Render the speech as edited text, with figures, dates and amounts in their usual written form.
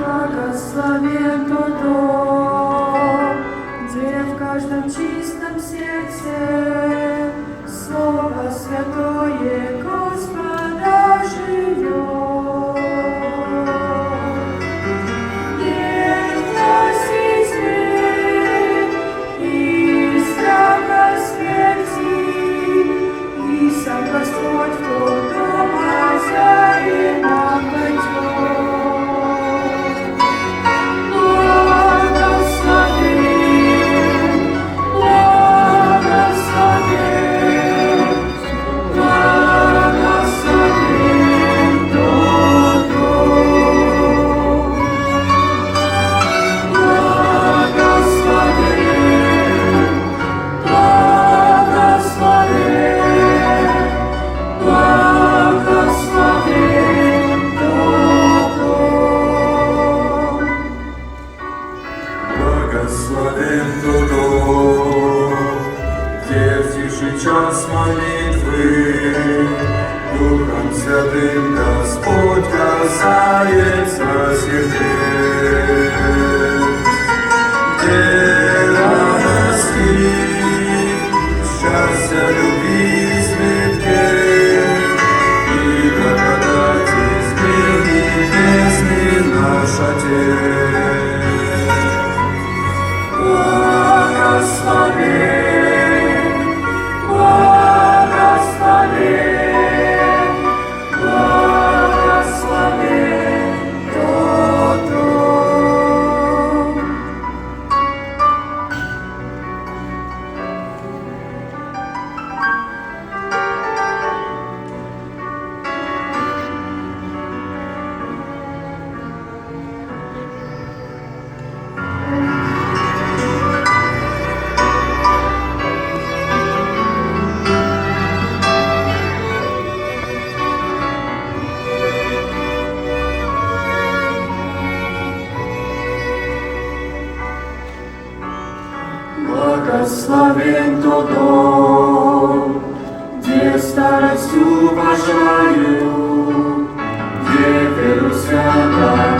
Благословен тот дом, где в каждом чистом сердце Слово Святое Господа живет. Нет власти тьмы и страха смерти, и сам Господь в тот дом хозяина пойдет. Благословен тот дом, где в тиши час молитвы Духом Святым Господь касается сердец, где радости, счастья, любви цветке и благодати изменит небесный наш Отец. Благословен, благословен, благословен тот дом. Благословен тот дом, где старость уважают, где веру свято